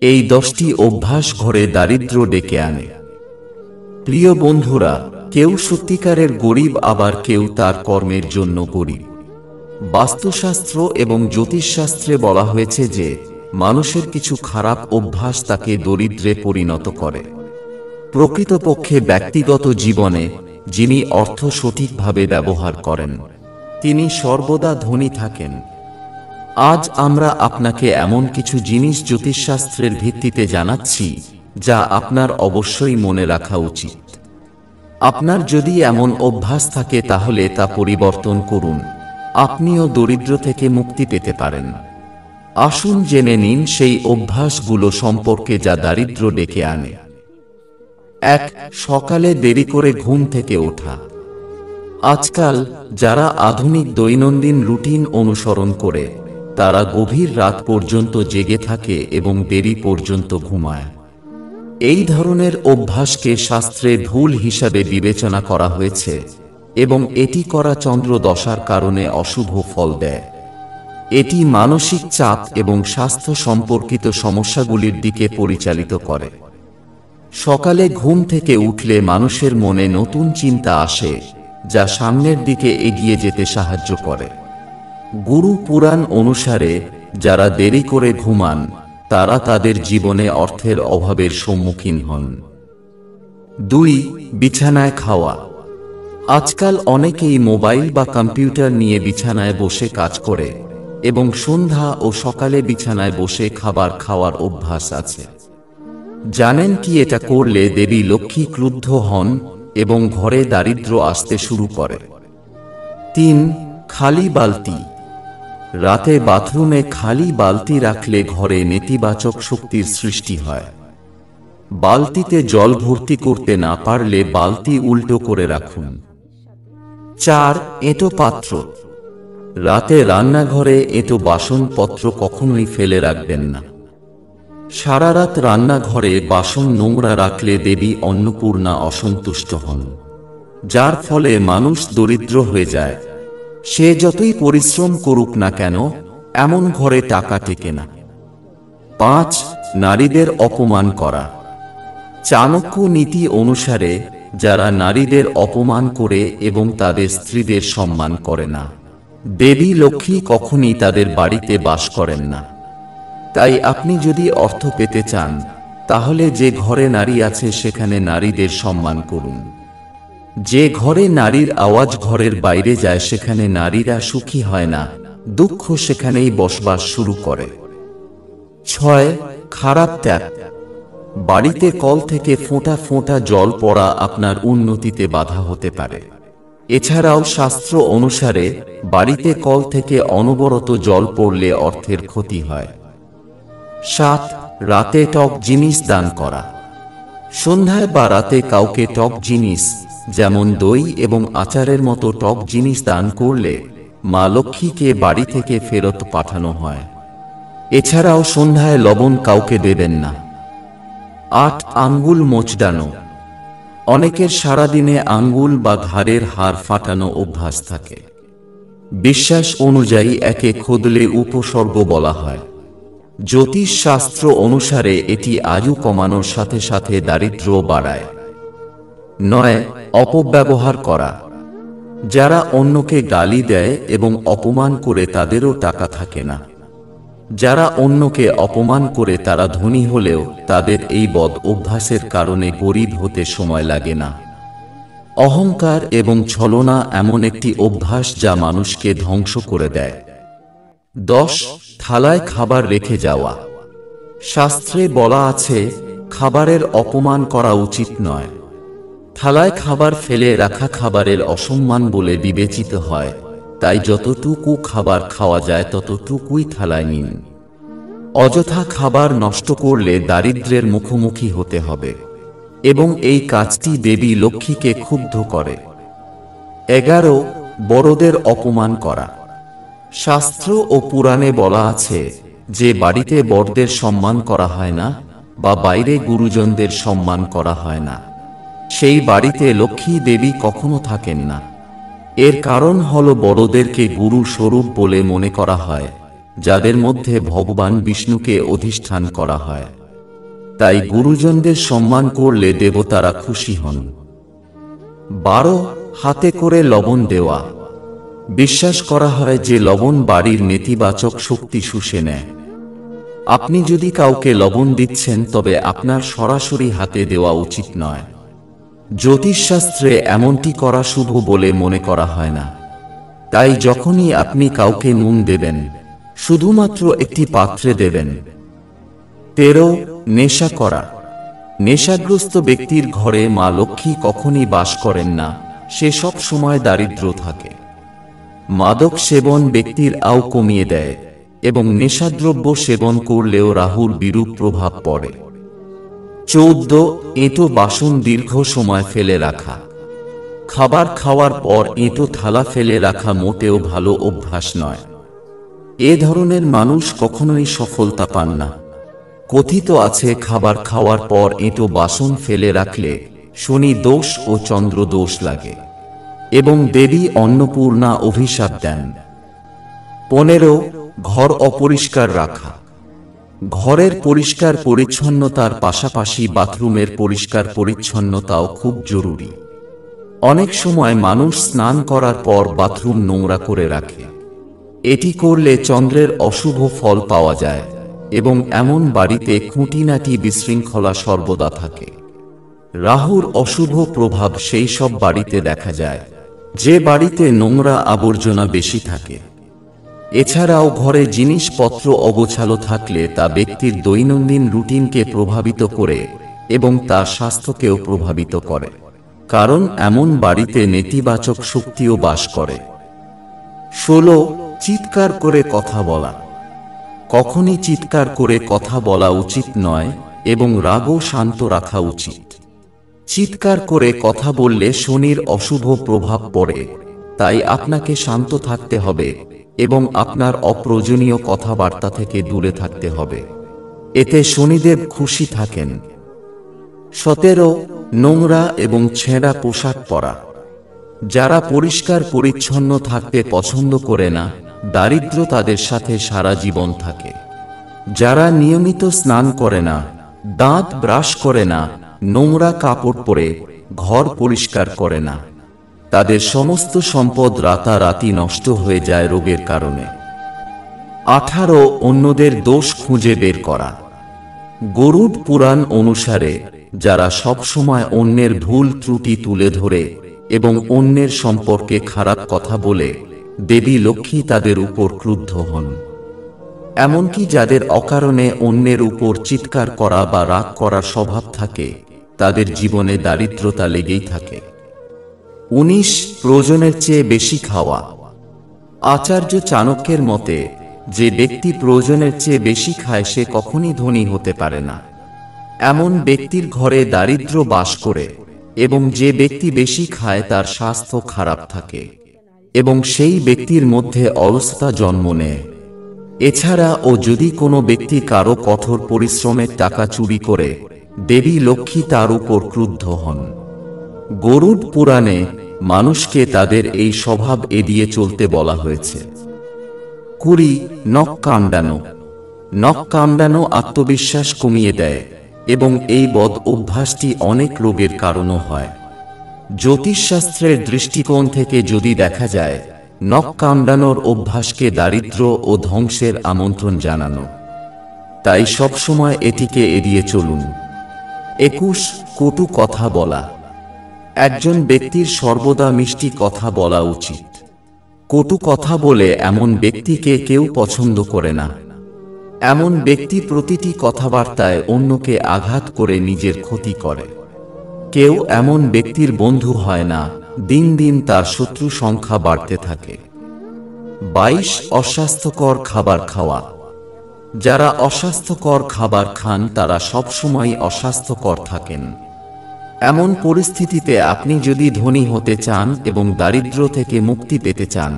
এই 10টি অভ্যাস ঘরে দারিদ্র্য ডেকে আনে। প্রিয় বন্ধুরা, কেউ সত্যিকারের গরিব, আবার কেউ তার কর্মের জন্য গরিব। বাস্তুশাস্ত্র এবং জ্যোতিষশাস্ত্রে বলা হয়েছে যে মানুষের কিছু খারাপ অভ্যাস তাকে দরিদ্রে পরিণত করে। প্রকৃতপক্ষে ব্যক্তিগত জীবনে যিনি অর্থ সঠিকভাবে ব্যবহার করেন তিনি সর্বদা ধনী থাকেন। আজ আমরা আপনাকে এমন কিছু জিনিস জ্যোতিষশাস্ত্রের ভিত্তিতে জানাচ্ছি যা আপনার অবশ্যই মনে রাখা উচিত। আপনার যদি এমন অভ্যাস থাকে তাহলে তা পরিবর্তন করুন, আপনিও দরিদ্র থেকে মুক্তি পেতে পারেন। আসুন জেনে নিন সেই অভ্যাসগুলো সম্পর্কে যা দারিদ্র্য ডেকে আনে। 1. সকালে দেরি করে ঘুম থেকে ওঠা। আজকাল যারা আধুনিক দৈনন্দিন রুটিন অনুসরণ করে তারা গভীর রাত পর্যন্ত জেগে থাকে এবং দেরি পর্যন্ত ঘুমায়। এই ধরনের অভ্যাসকে শাস্ত্রে ভুল হিসাবে বিবেচনা করা হয়েছে এবং এটি করা চন্দ্র দশার কারণে অশুভ ফল দেয়। এটি মানসিক চাপ এবং স্বাস্থ্য সম্পর্কিত সমস্যাগুলির দিকে পরিচালিত করে। সকালে ঘুম থেকে উঠলে মানুষের মনে নতুন চিন্তা আসে যা সামনের দিকে এগিয়ে যেতে সাহায্য করে। গুরু পুরাণ অনুসারে যারা দেরি করে ঘুমান তারা তাদের জীবনে অর্থের অভাবের সম্মুখীন হন। 2. বিছানায় খাওয়া। আজকাল অনেকেই মোবাইল বা কম্পিউটার নিয়ে বিছানায় বসে কাজ করে এবং সন্ধ্যা ও সকালে বিছানায় বসে খাবার খাওয়ার অভ্যাস আছে। জানেন কি এটা করলে দেবী লক্ষ্মী ক্রুদ্ধ হন এবং ঘরে দারিদ্র্য আসতে শুরু করে? 3. খালি বালতি। রাতে বাথরুমে খালি বালতি রাখলে ঘরে নেতিবাচক শক্তির সৃষ্টি হয়। বালতিতে জল ভর্তি করতে না পারলে বালতি উল্টো করে রাখুন। 4. এঁটো পাত্র। রাতে রান্নাঘরে এঁটো বাসনপত্র কখনোই ফেলে রাখবেন না। সারা রাত রান্নাঘরে বাসন নোংরা রাখলে দেবী অন্নপূর্ণা অসন্তুষ্ট হন, যার ফলে মানুষ দরিদ্র হয়ে যায়। সে যতই পরিশ্রম করুক না কেন এমন ঘরে টাকা টেকে না। 5. নারীদের অপমান করা। চাণক্য নীতি অনুসারে যারা নারীদের অপমান করে এবং তাদের স্ত্রীদের সম্মান করে না, দেবী লক্ষ্মী কখনই তাদের বাড়িতে বাস করেন না। তাই আপনি যদি অর্থ পেতে চান তাহলে যে ঘরে নারী আছে সেখানে নারীদের সম্মান করুন। যে ঘরে নারীর আওয়াজ ঘরের বাইরে যায় সেখানে নারীরা সুখী হয় না, দুঃখ সেখানেই বসবাস শুরু করে। 6. খারাপ ট্যাপ। বাড়িতে কল থেকে ফোঁটা ফোঁটা জল পড়া আপনার উন্নতিতে বাধা হতে পারে। এছাড়াও শাস্ত্র অনুসারে বাড়িতে কল থেকে অনবরত জল পড়লে অর্থের ক্ষতি হয়। 7. রাতে টক জিনিস দান করা। সন্ধ্যায় বা রাতে কাউকে টক জিনিস যেমন দই এবং আচারের মতো টক জিনিস দান করলে মা লক্ষ্মীকে বাড়ি থেকে ফেরত পাঠানো হয়। এছাড়াও সন্ধ্যায় লবণ কাউকে দেবেন না। 8. আঙ্গুল মোচড়ানো। অনেকের সারাদিনে আঙ্গুল বা ঘাড়ের হাড় ফাটানো অভ্যাস থাকে। বিশ্বাস অনুযায়ী একে খোদলে উপসর্গ বলা হয়। জ্যোতিষ শাস্ত্র অনুসারে এটি আয়ু কমানোর সাথে সাথে দারিদ্র্য বাড়ায়। 9. অপব্যবহার করা। যারা অন্যকে গালি দেয় এবং অপমান করে তাদেরও টাকা থাকে না। যারা অন্যকে অপমান করে তারা ধনী হলেও তাদের এই বদ অভ্যাসের কারণে গরিব হতে সময় লাগে না। অহংকার এবং ছলনা এমন একটি অভ্যাস যা মানুষকে ধ্বংস করে দেয়। 10. থালায় খাবার রেখে যাওয়া। শাস্ত্রে বলা আছে খাবারের অপমান করা উচিত নয়। থালায় খাবার ফেলে রাখা খাবারের অসম্মান বলে বিবেচিত হয়, তাই যতটুকু খাবার খাওয়া যায় ততটুকুই থালায় নিন। অযথা খাবার নষ্ট করলে দারিদ্র্যের মুখোমুখি হতে হবে এবং এই কাজটি দেবী লক্ষ্মীকে ক্ষুব্ধ করে। 11. বড়দের অপমান করা। শাস্ত্র ও পুরাণে বলা আছে যে বাড়িতে বড়দের সম্মান করা হয় না বা বাইরে গুরুজনদের সম্মান করা হয় না, সেই বাড়িতে লক্ষ্মী দেবী কখনো থাকেন না। এর কারণ হল বড়দেরকে গুরু স্বরূপ বলে মনে করা হয়, যাদের মধ্যে ভগবান বিষ্ণুকে অধিষ্ঠান করা হয়। তাই গুরুজনদের সম্মান করলে দেবতারা খুশি হন। 12 হাতে করে লবণ দেওয়া। বিশ্বাস করা হয় যে লবণ বাড়ির নেতিবাচক শক্তি শুষে নেয়। আপনি যদি কাউকে লবণ দিচ্ছেন তবে আপনার সরাসরি হাতে দেওয়া উচিত নয়। জ্যোতিষশাস্ত্রে এমনটি করা শুভ বলে মনে করা হয় না। তাই যখনই আপনি কাউকে নুন দেবেন, শুধুমাত্র একটি পাত্রে দেবেন। 13 নেশা করা। নেশাগ্রস্ত ব্যক্তির ঘরে মা লক্ষ্মী কখনই বাস করেন না, সে সব সময় দারিদ্র থাকে। মাদক সেবন ব্যক্তির আয় কমিয়ে দেয় এবং নেশাদ্রব্য সেবন করলেও রাহুর বিরূপ প্রভাব পড়ে। 14 এঁটো বাসন দীর্ঘ সময় ফেলে রাখা। খাবার খাওয়ার পর এঁটো থালা ফেলে রাখা মোটেও ভালো অভ্যাস নয়। এ ধরনের মানুষ কখনোই সফলতা পান না। কথিত আছে খাবার খাওয়ার পর এঁটো বাসন ফেলে রাখলে শনি দোষ ও চন্দ্র দোষ লাগে এবং দেবী অন্নপূর্ণা অভিশাপ দেন। 15 ঘর অপরিষ্কার রাখা। ঘরের পরিষ্কার পরিচ্ছন্নতার পাশাপাশি বাথরুমের পরিষ্কার পরিচ্ছন্নতাও খুব জরুরি। অনেক সময় মানুষ স্নান করার পর বাথরুম নোংরা করে রাখে। এটি করলে চন্দ্রের অশুভ ফল পাওয়া যায় এবং এমন বাড়িতে খুঁটিনাটি বিশৃঙ্খলা সর্বদা থাকে। রাহুর অশুভ প্রভাব সেই সব বাড়িতে দেখা যায় যে বাড়িতে নোংরা আবর্জনা বেশি থাকে। এছাড়াও ঘরে জিনিসপত্র অগোছালো থাকলে তা ব্যক্তির দৈনন্দিন রুটিনকে প্রভাবিত করে এবং তার স্বাস্থ্যকেও প্রভাবিত করে, কারণ এমন বাড়িতে নেতিবাচক শক্তিও বাস করে। 16 চিৎকার করে কথা বলা। কখনই চিৎকার করে কথা বলা উচিত নয় এবং রাগও শান্ত রাখা উচিত। চিৎকার করে কথা বললে শনির অশুভ প্রভাব পড়ে, তাই আপনাকে শান্ত থাকতে হবে এবং আপনার অপ্রয়োজনীয় কথাবার্তা থেকে দূরে থাকতে হবে। এতে শনিদেব খুশি থাকেন। 17 নোংরা এবং ছেঁড়া পোশাক পরা। যারা পরিষ্কার পরিচ্ছন্ন থাকতে পছন্দ করে না, দারিদ্র তাদের সাথে সারা জীবন থাকে। যারা নিয়মিত স্নান করে না, দাঁত ব্রাশ করে না, নোংরা কাপড় পরে ঘর পরিষ্কার করে না, তাদের সমস্ত সম্পদ রাতারাতি নষ্ট হয়ে যায় রোগের কারণে। 18 অন্যদের দোষ খুঁজে বের করা। গরুড় পুরাণ অনুসারে যারা সব সময় অন্যের ভুল ত্রুটি তুলে ধরে এবং অন্যের সম্পর্কে খারাপ কথা বলে, দেবী লক্ষ্মী তাদের উপর ক্রুদ্ধ হন। এমনকি যাদের অকারণে অন্যের উপর চিৎকার করা বা রাগ করার স্বভাব থাকে, তাদের জীবনে দারিদ্রতা লেগেই থাকে। 19 প্রয়োজনের চেয়ে বেশি খাওয়া। আচার্য চাণক্যের মতে, যে ব্যক্তি প্রয়োজনের চেয়ে বেশি খায় সে কখনই ধনী হতে পারে না। এমন ব্যক্তির ঘরে দারিদ্র্য বাস করে এবং যে ব্যক্তি বেশি খায় তার স্বাস্থ্য খারাপ থাকে এবং সেই ব্যক্তির মধ্যে অলসতা জন্ম নেয়। এছাড়া যদি কোনো ব্যক্তি কারো কঠোর পরিশ্রমের টাকা চুরি করে, দেবী লক্ষ্মী তার উপর ক্রুদ্ধ হন। গরুড় পুরাণে মানুষকে তাদের এই স্বভাব এড়িয়ে চলতে বলা হয়েছে। 20 নখ কামড়ানো। নখ কামড়ানো আত্মবিশ্বাস কমিয়ে দেয় এবং এই বদ অভ্যাসটি অনেক রোগের কারণও হয়। জ্যোতিষশাস্ত্রের দৃষ্টিকোণ থেকে যদি দেখা যায়, নখ কামড়ানোর অভ্যাসকে দারিদ্র ও ধ্বংসের আমন্ত্রণ জানানো। তাই সবসময় এটিকে এড়িয়ে চলুন। 21 কটু কথা বলা। একজন ব্যক্তির সর্বদা মিষ্টি কথা বলা উচিত। কটু কথা বলে এমন ব্যক্তিকে কেউ পছন্দ করে না। এমন ব্যক্তি প্রতিটি কথাবার্তায় অন্যকে আঘাত করে নিজের ক্ষতি করে। কেউ এমন ব্যক্তির বন্ধু হয় না, দিন দিন তার শত্রু সংখ্যা বাড়তে থাকে। 22 অস্বাস্থ্যকর খাবার খাওয়া। যারা অস্বাস্থ্যকর খাবার খান তারা সবসময় অস্বাস্থ্যকর থাকেন। এমন পরিস্থিতিতে আপনি যদি ধনী হতে চান এবং দারিদ্র্য থেকে মুক্তি পেতে চান,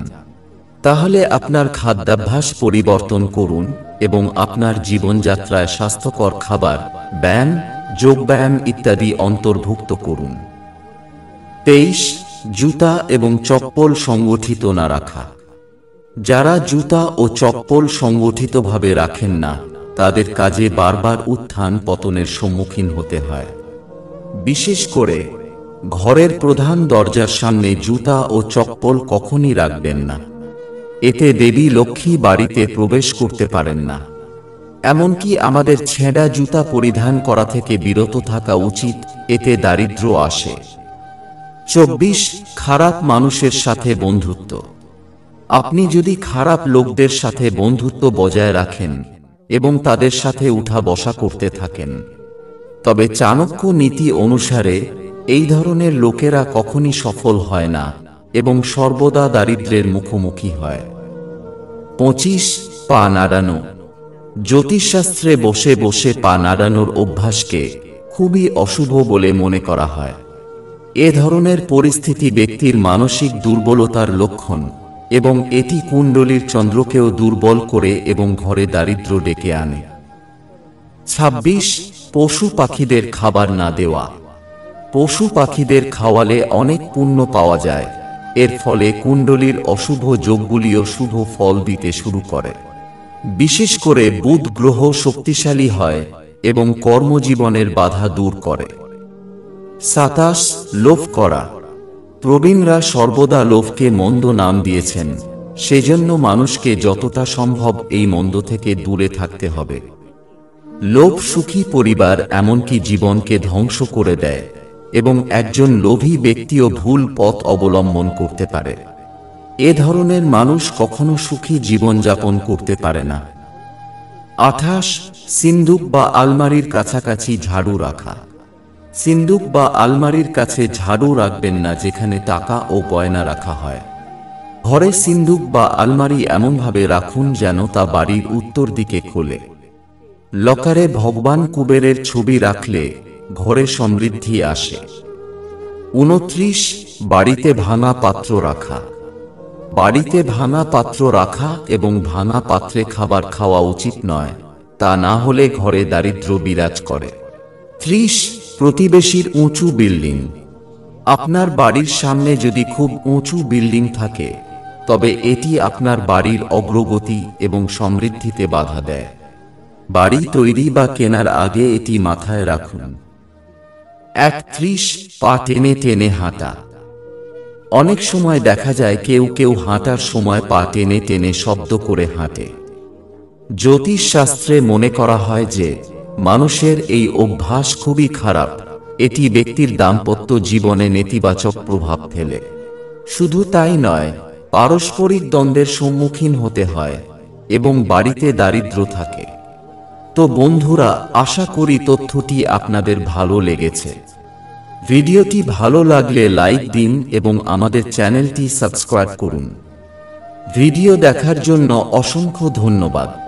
তাহলে আপনার খাদ্যাভ্যাস পরিবর্তন করুন এবং আপনার জীবনযাত্রায় স্বাস্থ্যকর খাবার, ব্যায়াম, যোগব্যায়াম ইত্যাদি অন্তর্ভুক্ত করুন। 23 জুতা এবং চপ্পল সংগঠিত না রাখা। যারা জুতা ও চপ্পল সংগঠিতভাবে রাখেন না, তাদের কাজে বারবার উত্থান পতনের সম্মুখীন হতে হয়। বিশেষ করে ঘরের প্রধান দরজার সামনে জুতা ও চপ্পল কখনই রাখবেন না। এতে দেবী লক্ষ্মী বাড়িতে প্রবেশ করতে পারেন না। এমনকি আমাদের ছেঁড়া জুতা পরিধান করা থেকে বিরত থাকা উচিত, এতে দারিদ্র্য আসে। 24 খারাপ মানুষের সাথে বন্ধুত্ব। আপনি যদি খারাপ লোকদের সাথে বন্ধুত্ব বজায় রাখেন এবং তাদের সাথে উঠা বসা করতে থাকেন, তবে চাণক্য নীতি অনুসারে এই ধরনের লোকেরা কখনই সফল হয় না এবং সর্বদা দারিদ্র্যের মুখোমুখি হয়। 25 পা নাড়ানো। জ্যোতিষশাস্ত্রে বসে বসে পা নাড়ানোর অভ্যাসকে খুবই অশুভ বলে মনে করা হয়। এ ধরনের পরিস্থিতি ব্যক্তির মানসিক দুর্বলতার লক্ষণ এবং এটি কুণ্ডলীর চন্দ্রকেও দুর্বল করে এবং ঘরে দারিদ্র্য ডেকে আনে। 26 পশু পাখিদের খাবার না দেওয়া। পশু পাখিদের খাওয়ালে অনেক পুণ্য পাওয়া যায়। এর ফলে কুণ্ডলীর অশুভ যোগগুলিও শুভ ফল দিতে শুরু করে। বিশেষ করে বুধ গ্রহ শক্তিশালী হয় এবং কর্মজীবনের বাধা দূর করে। 27 লোভ করা। প্রবীণরা সর্বদা লোভকে মন্দ নাম দিয়েছেন, সেজন্য মানুষকে যতটা সম্ভব এই মন্দ থেকে দূরে থাকতে হবে। লোভ সুখী পরিবার এমনকি জীবনকে ধ্বংস করে দেয় এবং একজন লোভী ব্যক্তিও ভুল পথ অবলম্বন করতে পারে। এ ধরনের মানুষ কখনো সুখী জীবনযাপন করতে পারে না। 28 সিন্দুক বা আলমারির কাছাকাছি ঝাড়ু রাখা। সিন্দুক বা আলমারির কাছে ঝাড়ু রাখবেন না যেখানে টাকা ও গয়না রাখা হয়। ঘরে সিন্দুক বা আলমারি এমনভাবে রাখুন যেন তা বাড়ির উত্তর দিকে খোলে। লকারে ভগবান কুবেরের ছবি রাখলে ঘরে সমৃদ্ধি আসে। 29 বাড়িতে ভাঙা পাত্র রাখা। বাড়িতে ভাঙা পাত্র রাখা এবং ভাঙা পাত্রে খাবার খাওয়া উচিত নয়, তা না হলে ঘরে দারিদ্র্য বিরাজ করে। 30 প্রতিবেশীর উঁচু বিল্ডিং। আপনার বাড়ির সামনে যদি খুব উঁচু বিল্ডিং থাকে, তবে এটি আপনার বাড়ির অগ্রগতি এবং সমৃদ্ধিতে বাধা দেয়। বাড়ি তৈরি বা কেনার আগে এটি মাথায় রাখুন। 31 পা টেনে টেনে হাঁটা। অনেক সময় দেখা যায় কেউ কেউ হাঁটার সময় পা টেনে টেনে শব্দ করে হাঁটে। জ্যোতিষ শাস্ত্রে মনে করা হয় যে মানুষের এই অভ্যাস খুবই খারাপ। এটি ব্যক্তির দাম্পত্য জীবনে নেতিবাচক প্রভাব ফেলে। শুধু তাই নয়, পারস্পরিক দ্বন্দ্বের সম্মুখীন হতে হয় এবং বাড়িতে দারিদ্র্য থাকে। তো বন্ধুরা, আশা করি তথ্যটি আপনাদের ভালো লেগেছে। ভিডিওটি ভালো লাগলে লাইক দিন এবং আমাদের চ্যানেলটি সাবস্ক্রাইব করুন। ভিডিও দেখার জন্য অসংখ্য ধন্যবাদ।